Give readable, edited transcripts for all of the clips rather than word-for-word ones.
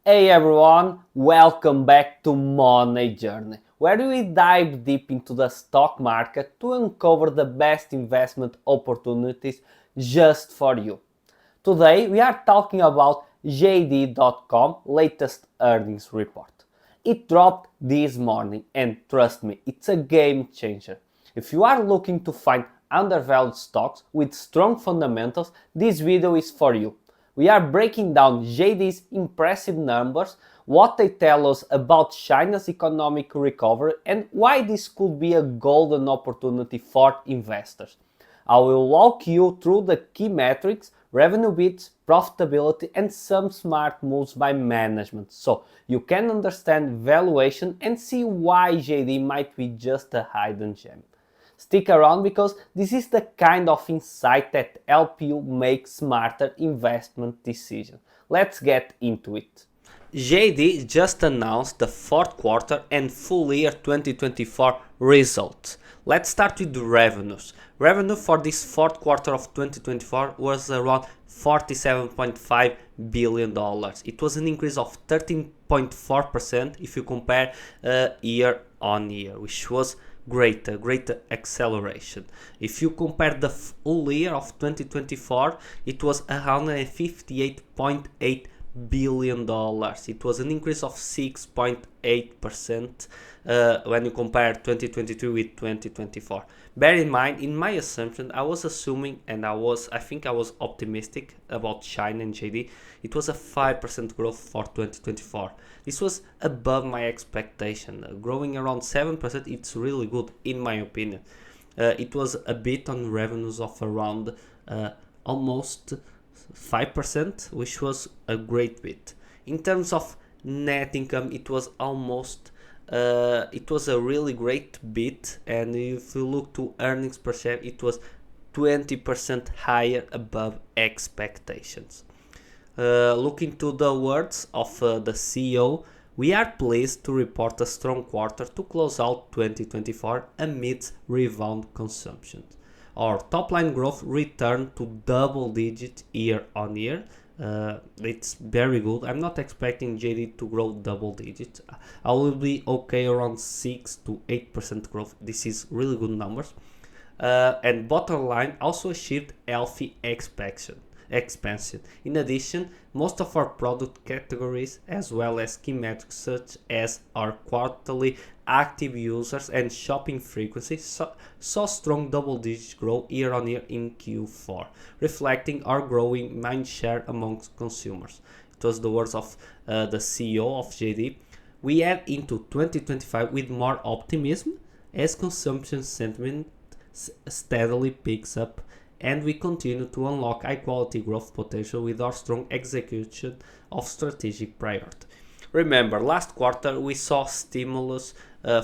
Hey everyone, welcome back to Money Journey, where we dive deep into the stock market to uncover the best investment opportunities just for you. Today we are talking about JD.com latest earnings report. It dropped this morning and trust me, it's a game changer. If you are looking to find undervalued stocks with strong fundamentals, this video is for you. We are breaking down JD's impressive numbers, what they tell us about China's economic recovery, and why this could be a golden opportunity for investors. I will walk you through the key metrics, revenue beats, profitability, and some smart moves by management so you can understand valuation and see why JD might be just a hidden gem. Stick around because this is the kind of insight that help you make smarter investment decisions. Let's get into it. JD just announced the fourth quarter and full year 2024 results. Let's start with the revenues. Revenue for this fourth quarter of 2024 was around $47.5 billion. It was an increase of 13.4% if you compare year on year, which was a great acceleration. If you compare the full year of 2024, it was $158.8 billion. It was an increase of 6.8% when you compare 2022 with 2024. Bear in mind, in my assumption, I was assuming, and I think I was optimistic about China and JD. It was a 5% growth for 2024. This was above my expectation. Growing around 7%, it's really good in my opinion. It was a bit on revenues of around almost 5%, which was a great bit. In terms of net income, it was a really great bit, and if you look to earnings per share, it was 20% higher above expectations. Looking to the words of the CEO, we are pleased to report a strong quarter to close out 2024 amidst rebound consumption. Our top line growth returned to double digit year on year. It's very good. I'm not expecting JD to grow double digits. I will be okay around 6 to 8% growth. This is really good numbers. And bottom line also achieved healthy expansion. In addition, most of our product categories, as well as key metrics such as our quarterly active users and shopping frequency, saw strong double-digit growth year-on-year in Q4, reflecting our growing mind share amongst consumers. It was the words of the CEO of JD. We head into 2025 with more optimism as consumption sentiment steadily picks up, and we continue to unlock high quality growth potential with our strong execution of strategic priority. Remember, last quarter we saw stimulus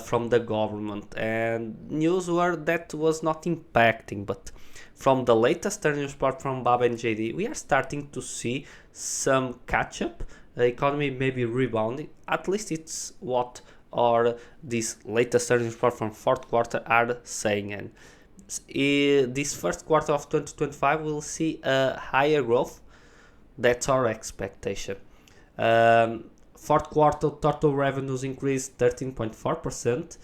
from the government, and news were that was not impacting, but from the latest earnings report from BABA and JD, we are starting to see some catch up. The economy may be rebounding, at least it's what our this latest earnings report from fourth quarter are saying, and this first quarter of 2025 will see a higher growth. That's our expectation. Fourth quarter total revenues increased 13.4%.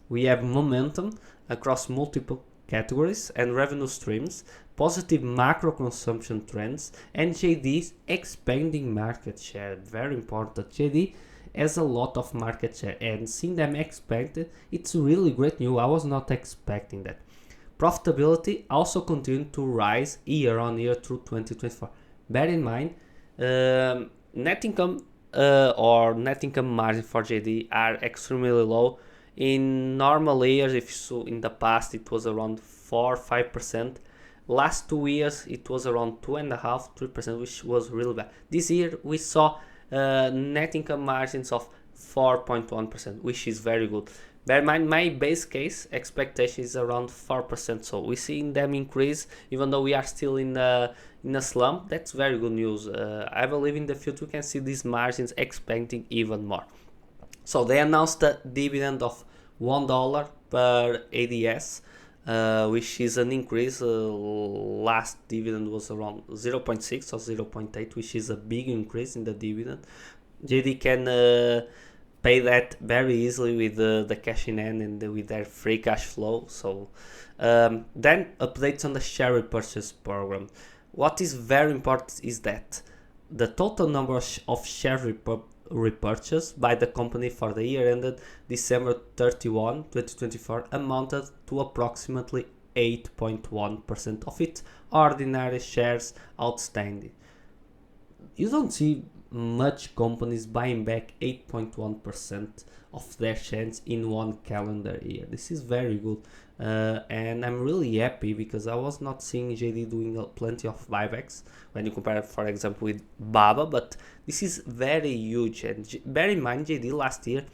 We have momentum across multiple categories and revenue streams, positive macro consumption trends, and JD's expanding market share. Very important. JD has a lot of market share, and seeing them expanded, it's really great news. I was not expecting that. Profitability also continued to rise year on year through 2024. Bear in mind, net income or net income margin for JD are extremely low. In normal years, if so, in the past it was around 4-5%. Last 2 years it was around 2.5-3%, which was really bad. This year we saw net income margins of 4.1%, which is very good. Bear in mind, my base case expectation is around 4%, so we see them increase even though we are still in a slump. That's very good news. I believe in the future we can see these margins expanding even more. So they announced a dividend of $1 per ADS, which is an increase. Last dividend was around 0.6 or 0.8, which is a big increase in the dividend. JD can pay that very easily with the cash in hand and with their free cash flow. So then updates on the share repurchase program. What is very important is that the total number of share repurchase by the company for the year ended December 31, 2024 amounted to approximately 8.1% of its ordinary shares outstanding. You don't see much companies buying back 8.1% of their shares in one calendar year. This is very good. And I'm really happy because I was not seeing JD doing plenty of buybacks when you compare, for example, with Baba, but this is very huge. And bear in mind, JD last year,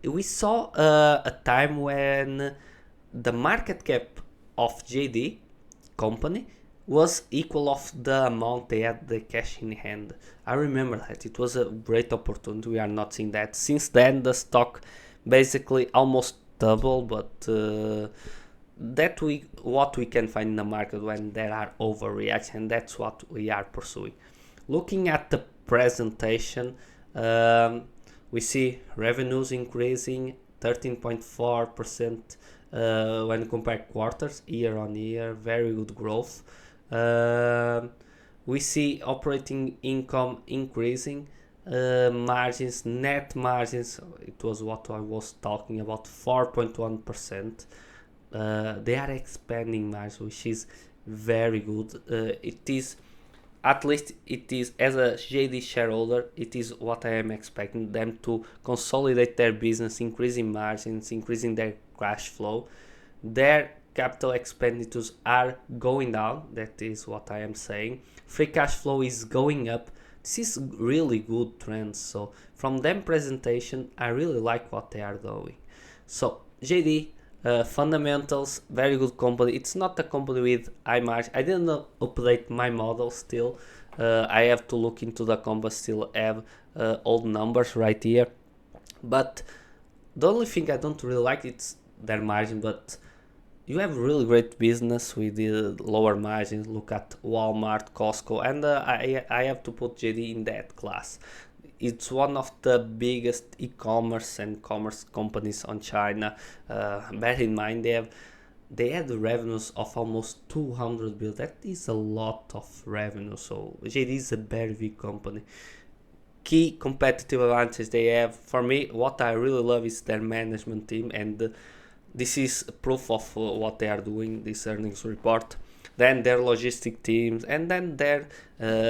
we saw a time when the market cap of JD company was equal of the amount they had the cash in hand. I remember that it was a great opportunity. We are not seeing that since then. The stock basically almost double, but that we what we can find in the market when there are overreaction. That's what we are pursuing. Looking at the presentation, we see revenues increasing 13.4% when compared quarters year on year. Very good growth. We see operating income increasing, margins, net margins, it was what I was talking about, 4.1%. They are expanding margins, which is very good. It is, at least it is, as a JD shareholder, it is what I am expecting them to consolidate their business, increasing margins, increasing their cash flow. Their capital expenditures are going down. That is what I am saying. Free cash flow is going up. This is really good trends. So from them presentation, I really like what they are doing. So JD fundamentals, very good company. It's not a company with high margin. I didn't update my model still. I have to look into the company. Still have old numbers right here. But the only thing I don't really like it's their margin, but you have really great business with the lower margins. Look at Walmart, Costco, and I have to put JD in that class. It's one of the biggest e-commerce and commerce companies on China. Bear in mind they had revenues of almost 200 billion. That is a lot of revenue. So JD is a very big company. Key competitive advantage they have for me. What I really love is their management team and. This is proof of what they are doing, this earnings report. Then their logistic teams, and then their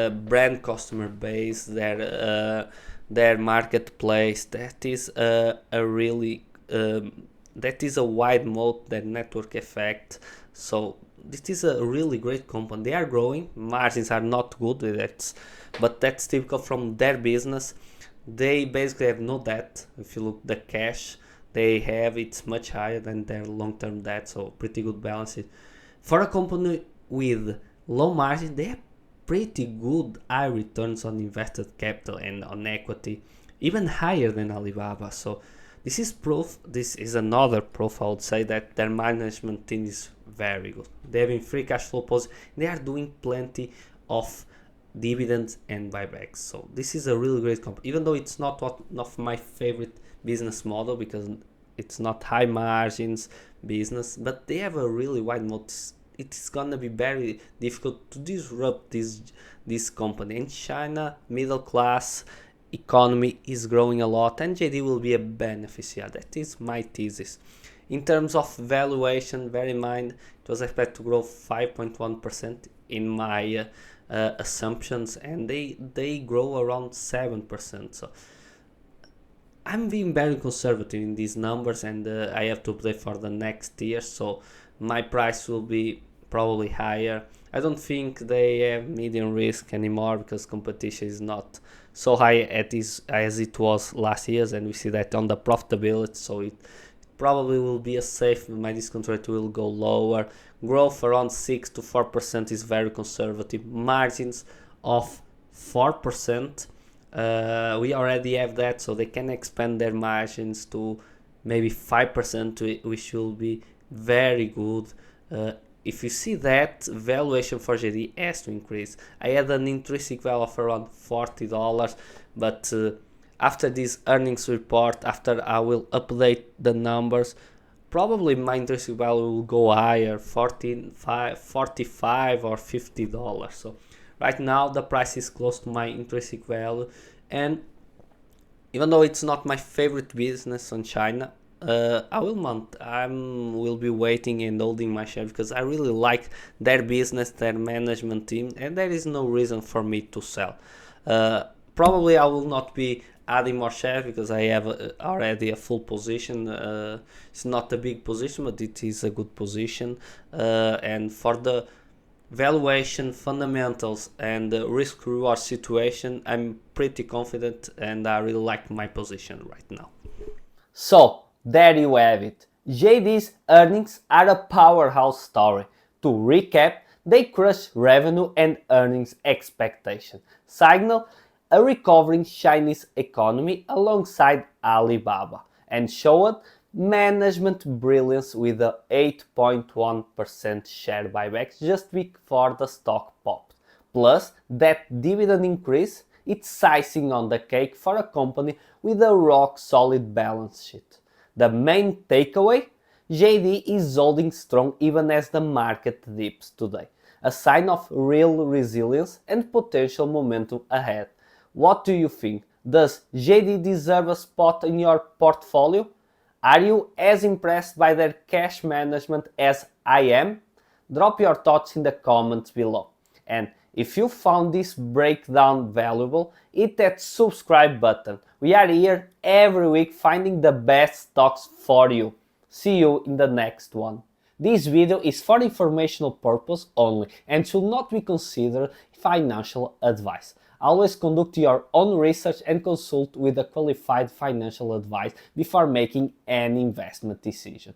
brand customer base, their marketplace. That is a really that is a wide moat, that network effect. So this is a really great company. They are growing. Margins are not good. But that's typical from their business. They basically have no debt. If you look the cash they have, it's much higher than their long-term debt, so pretty good balance sheet. For a company with low margin, they have pretty good high returns on invested capital and on equity, even higher than Alibaba. So this is proof, this is another proof I would say that their management team is very good. They have in free cash flow positive. They are doing plenty of dividends and buybacks. So this is a really great company, even though it's not one of my favorite business model because it's not high margins business, but they have a really wide moat. It's gonna be very difficult to disrupt this company. In China, middle class economy is growing a lot, and JD will be a beneficiary. That is my thesis. In terms of valuation, bear in mind it was expected to grow 5.1% in my assumptions, and they grow around 7%. So I'm being very conservative in these numbers, and I have to play for the next year, so my price will be probably higher. I don't think they have medium risk anymore because competition is not so high as it was last year, and we see that on the profitability. So it probably will be a safe. My discount rate will go lower. Growth around 6 to 4% is very conservative. Margins of 4%. We already have that, so they can expand their margins to maybe 5%, which will be very good. If you see that, valuation for JD has to increase. I had an intrinsic value of around $40, but after this earnings report, after I will update the numbers, probably my intrinsic value will go higher, 45 or $50. So right now the price is close to my intrinsic value, and even though it's not my favorite business on China, I will be waiting and holding my share because I really like their business, their management team, and there is no reason for me to sell. Probably I will not be adding more shares because I have already a full position. It's not a big position, but it is a good position. And for the valuation, fundamentals, and the risk reward situation, I'm pretty confident and I really like my position right now. So, there you have it. JD's earnings are a powerhouse story. To recap, they crush revenue and earnings expectation, signal a recovering Chinese economy alongside Alibaba, and showed management brilliance with a 8.1% share buyback just before the stock popped. Plus, that dividend increase, it's icing on the cake for a company with a rock solid balance sheet. The main takeaway? JD is holding strong even as the market dips today, a sign of real resilience and potential momentum ahead. What do you think? Does JD deserve a spot in your portfolio? Are you as impressed by their cash management as I am? Drop your thoughts in the comments below. And if you found this breakdown valuable, hit that subscribe button. We are here every week finding the best stocks for you. See you in the next one. This video is for informational purpose only and should not be considered financial advice. Always conduct your own research and consult with a qualified financial advice before making any investment decision.